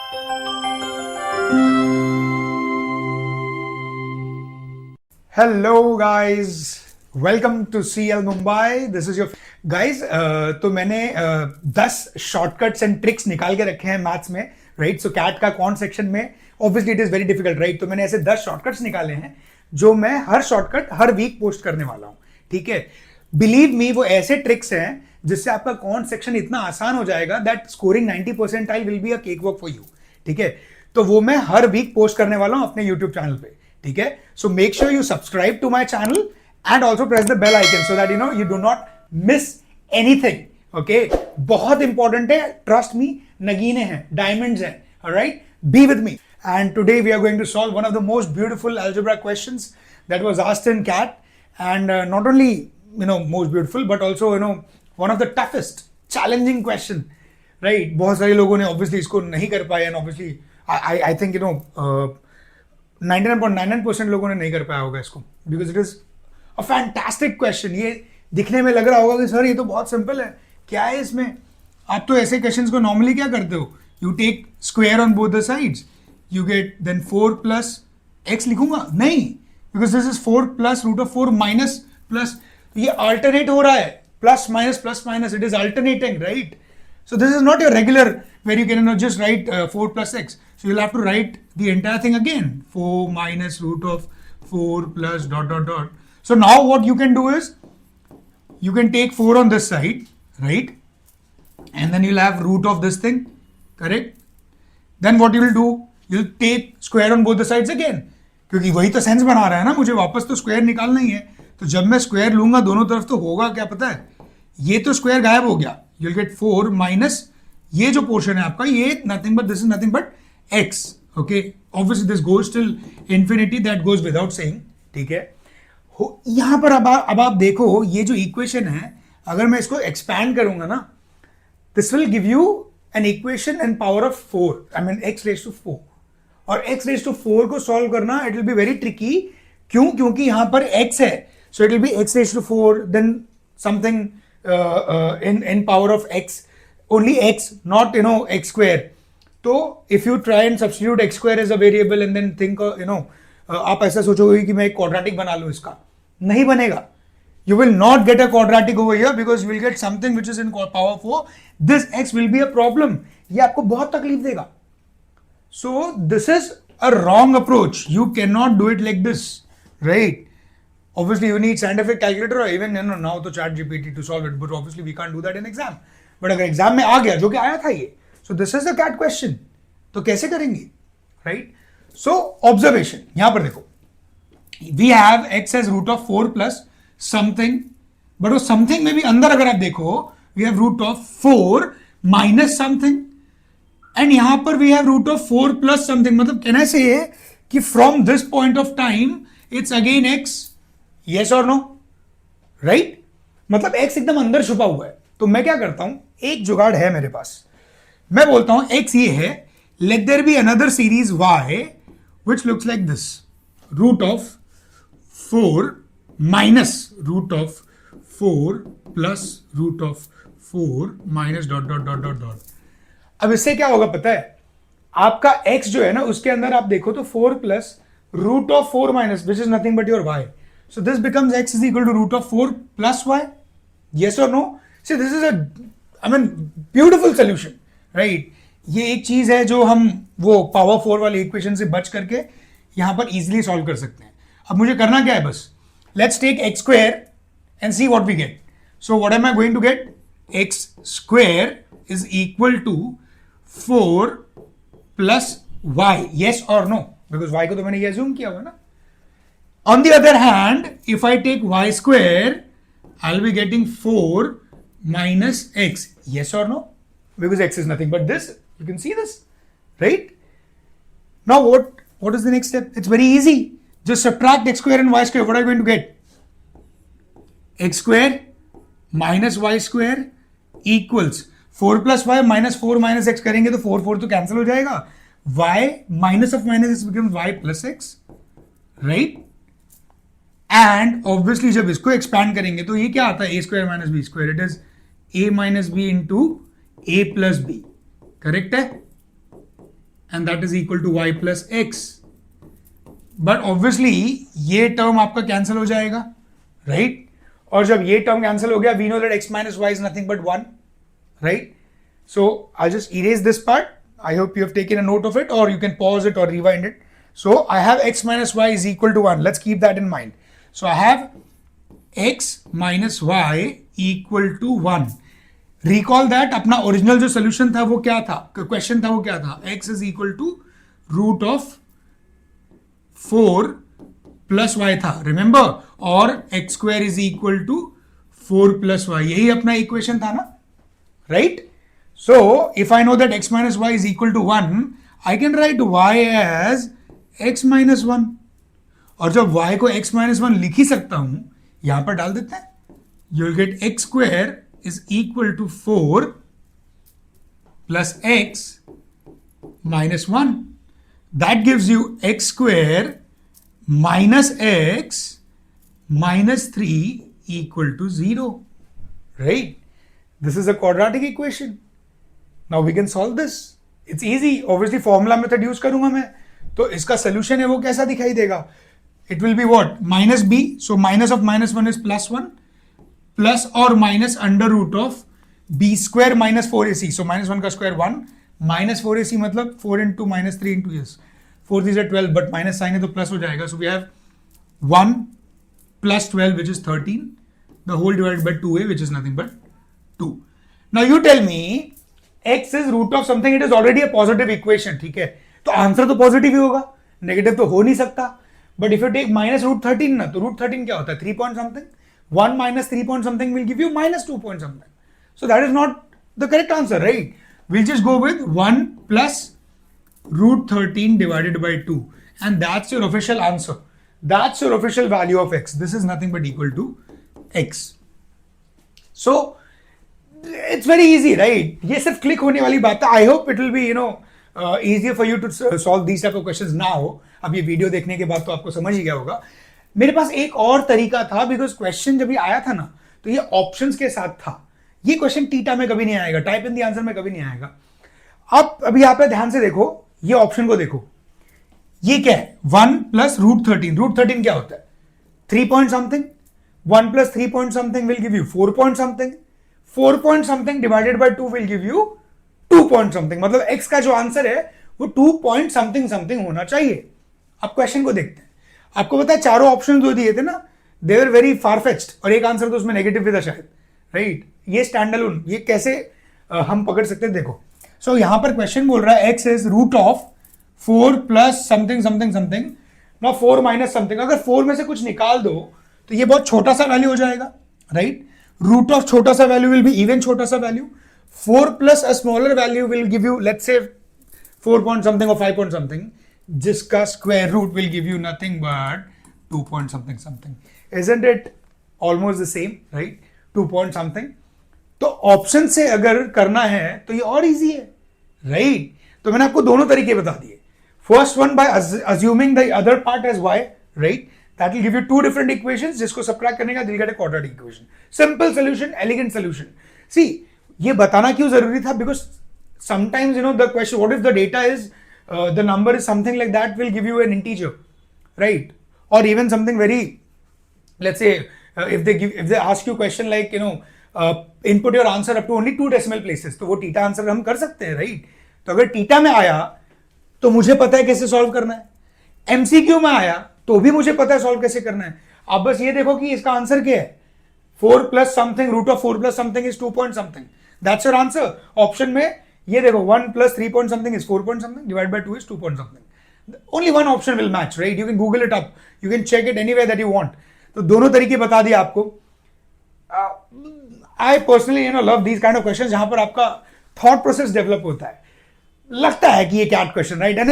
Hello guys, welcome to CL Mumbai. This is your guys. तो मैंने 10 shortcuts and tricks निकाल के रखे हैं मैथ्स में, राइट? सो कैट का कौन सेक्शन में obviously it is very difficult, right? तो मैंने ऐसे 10 शॉर्टकट्स निकाले हैं जो मैं हर शॉर्टकट हर वीक पोस्ट करने वाला हूं, ठीक है? बिलीव मी, वो ऐसे ट्रिक्स हैं जिससे आपका कौन सेक्शन इतना आसान हो जाएगा that scoring 90 percentile will be a cake walk for you, ठीक है? तो वो मैं हर वीक पोस्ट करने वाला हूं अपने यूट्यूब चैनल पे, ठीक है? So make sure you subscribe to my channel and also press the bell icon so that you do not miss anything. Okay, बहुत इंपॉर्टेंट है, ट्रस्ट मी. नगीने हैं, डायमंड्स हैं, alright? Be with me. And today we are going to solve one of the most beautiful algebra questions that was asked in CAT, and not only most beautiful but also one of the toughest challenging question, right? बहुत सारे लोगों ने obviously इसको नहीं कर पाए, and obviously I think 99.99% लोगों ने नहीं कर पाया होगा इसको, because it is a fantastic question. ये दिखने में लग रहा होगा कि सर ये तो बहुत सिंपल है, क्या है इसमें? आप तो ऐसे क्वेश्चंस को नॉर्मली क्या करते हो? You take square on both the sides, you get then 4 plus x लिखूंगा नहीं, because this is 4 plus root of 4 minus plus, ये alternate हो रहा है, plus minus, it is alternating, right? So this is not your regular where you can just write 4 plus x. So you'll have to write the entire thing again, 4 minus root of 4 plus dot. So now what you can do is you can take 4 on this side, right? And then you'll have root of this thing, correct? Then what you will do, you'll take square on both the sides again, क्योंकि वही तो sense बना रहा है ना, मुझे वापस तो स्क्वायर निकालना ही है. तो जब मैं स्क्वायर लूंगा दोनों तरफ तो होगा क्या पता है? ये तो स्क्वायर गायब हो गया. you'll get 4 माइनस ये जो पोर्शन है आपका, ये nothing but this is nothing but x. Okay, obviously this goes till infinity, that goes without saying, ठीक है? यहां पर अब आप देखो, ये जो इक्वेशन है, अगर मैं इसको एक्सपैंड करूंगा ना, this will give you an equation in power of 4, I mean x raised to 4. और x raised to 4 को सॉल्व करना it will be very tricky. क्यों? क्योंकि यहां पर x है, so it will be x raised to 4 then something in power of x, only x, not x square. तो if you try and substitute x square as a variable and then think आप ऐसा सोचोगे कि मैं एक quadratic बना लूं, इसका नहीं बनेगा. You will not get a quadratic over here because you will get something which is in power 4. This x will be a problem. ये आपको बहुत तकलीफ देगा. So this is a wrong approach. You cannot do it like this, right? Obviously you need scientific calculator or even now to ChatGPT to solve it, but obviously we can't do that in exam. But अगर exam में आ गया, जो कि आया था ये, so this is a CAT question. तो कैसे करेंगे, right? So observation, यहाँ पर देखो, we have x as root of 4 plus something, but वो something में भी अंदर अगर आप देखो, we have root of 4 minus something, and यहां पर we have root of 4 plus something. मतलब can I say कि from this point of time it's again x? Yes or no? Right? मतलब x एकदम अंदर छुपा हुआ है. तो मैं क्या करता हूं, एक जुगाड़ है मेरे पास. मैं बोलता हूं x ये है, let there be another series y which looks like this, root of 4 minus root of 4 plus root of 4 minus dot. अब इससे क्या होगा पता है? आपका x जो है ना, उसके अंदर आप देखो तो 4 plus root of 4 minus, which is nothing but your y. So this becomes x is equal to root of 4 plus y. Yes or no? See, this is beautiful solution, right? ये एक चीज है जो हम वो पावर 4 वाली equation से बच करके यहां पर इजीली सॉल्व कर सकते हैं. अब मुझे करना क्या है? बस let's take x square and see what we get. So what am I going to get? X square is equal to 4 plus y. Yes or no? Because y को तो मैंने ये assume किया हुआ ना. On the other hand, if I take y square, I'll be getting 4 minus x. Yes or no? Because x is nothing but this. You can see this, right? Now what is the next step? It's very easy. Just subtract x square and y square. What are you going to get? X square minus y square equals 4 plus y minus 4 minus x करेंगे तो 4 तो cancel हो जाएगा. y minus of minus x becomes y plus x, right? And obviously जब इसको expand करेंगे तो ये क्या आता है? a square minus b square. It is a minus b into a plus b. Correct है? And that is equal to y plus x. But obviously ये टर्म आपका कैंसिल हो जाएगा, राइट? और जब ये टर्म कैंसिल हो गया, we know that x minus y is nothing but 1, right? So I just erase this part. I hope you have taken a note of it, or you can pause it or rewind it. So I have x minus y is equal to 1. Let's keep that in mind. So I have x minus y equal to 1. Recall that अपना original जो solution था वो क्या था, question था वो क्या था, x is equal to root of 4 plus y था, remember? और x square is equal to 4 plus y. यही अपना equation था ना, right? So, if I know that x minus y is equal to 1, I can write y as x minus 1. और जब y को x minus 1 लिख ही सकता हूं, यहां पर डाल देते हैं. You'll get x square is equal to 4 plus x minus 1. That gives you x square minus x minus 3 equal to 0. Right? This is a quadratic equation. Now we can solve this. It's easy. Obviously formula method use करूंगा मैं, तो इसका solution है वो कैसा दिखाई देगा? It will be what? Minus b. So minus of minus 1 is plus 1, plus or minus under root of b square minus 4ac. So minus 1 का square 1, minus 4ac मतलब 4 into minus 3 into yes. 4 these are 12, but minus sign है तो plus हो जाएगा. So we have 1 plus 12 which is 13, the whole divided by 2a which is nothing but 2. Now you tell me x is root of something, it is already a positive equation, ठीक है? तो answer तो positive ही होगा, negative तो हो नहीं सकता. But if you take minus root 13 ना, तो रूट 13 क्या होता है? 3 point something. 1 minus 3 point something will give you minus 2 point something. So that is not the correct answer, right? Will just go with 1 plus root 13 divided by 2, and that's your official answer. That's your official value of x. This is nothing but equal to x. So it's very easy, right? ये सिर्फ click होने वाली बात है. I hope it will be easier for you to solve these type of questions now. अब ये video देखने के बाद तो आपको समझ ही गया होगा. मेरे पास एक और तरीका था, बिकॉज क्वेश्चन जब ये आया था ना, तो ये ऑप्शंस के साथ था. ये क्वेश्चन टीटा में कभी नहीं आएगा, टाइप इन द आंसर में कभी नहीं आएगा. अब अभी आप ध्यान से देखो, ये ऑप्शन को देखो, ये क्या है? 1 प्लस रूट 13. रूट 13 क्या होता है? 3 point something. 1 plus 3 point something will give you 4 point something. 4 point something divided by 2 will give you 2 point something. मतलब x का जो आंसर है वो 2 पॉइंट समथिंग समथिंग होना चाहिए. अब क्वेश्चन को देखते हैं. आपको पता है चारों ऑप्शन जो दिए थे ना, दे वर वेरी फार फेच्ड, और एक आंसर तो उसमें नेगेटिव भी था शायद, राइट? ये स्टैंडअलोन, ये कैसे हम पकड़ सकते हैं? देखो, सो यहां पर क्वेश्चन बोल रहा है x is root of 4 plus something something something, ना 4 माइनस समथिंग. अगर 4 में से कुछ निकाल दो तो ये बहुत छोटा सा वैल्यू हो जाएगा, राइट? रूट ऑफ छोटा सा वैल्यू विल बी इवन छोटा सा value. 4 plus a smaller value will give you let's say 4 point something और 5 पॉइंट समथिंग, जिसका square root will give you nothing but 2 point something something. Isn't it almost the same, right? 2 point something. तो option से अगर करना है तो ये और इजी है, राइट? तो मैंने आपको दोनों तरीके बता दिए. First one by assuming the other part as y, right? That will give you 2 different equations, जिसको सब्ट्रैक्ट करने का, will get a quadratic equation. Simple solution, elegant solution. See, ये बताना क्यों जरूरी था? Because sometimes the question, what if the data is the number is something like that, will give you an integer, right? Or even something very, let's say if they ask you question like input your answer up to only 2 decimal places, तो वो theta answer हम कर सकते हैं, right? तो अगर theta में आया तो मुझे पता है कैसे सॉल्व करना है. एमसीक्यू में आया तो भी मुझे पता है सॉल्व कैसे करना है. आप बस ये देखो कि इसका आंसर क्या है. 4 plus something, root of 4 plus something is 2 point something. That's your answer. Option में ये देखो, 1 plus 3 point something is 4 point something, divided by 2 is 2 point something. Only one option will match, right? You can Google it up. You can check it anywhere that you want. तो दोनों तरीके बता दिए आपको. I personally love these kind of questions जहां पर आपका thought process develop होता है. लगता है कि ये CAT question, right? And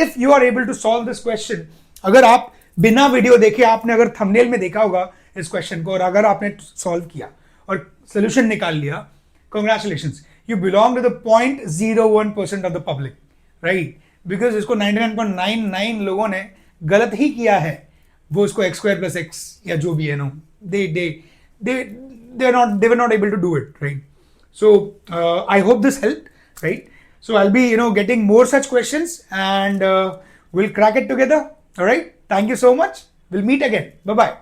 if you are able to solve this question, अगर आप बिना वीडियो देखे, आपने अगर थंबनेल में देखा होगा इस क्वेश्चन को, और अगर आपने सॉल्व किया और सोल्यूशन निकाल लिया, congratulations. You belong to the 0.01% of the public, right? Because इसको 99.99 लोगों ने गलत ही किया है. वो इसको x square plus x या जो भी है ना, they were not able to do it, right? So I hope this helped, right? So I'll be, getting more such questions, and we'll crack it together. All right. Thank you so much. We'll meet again. Bye bye.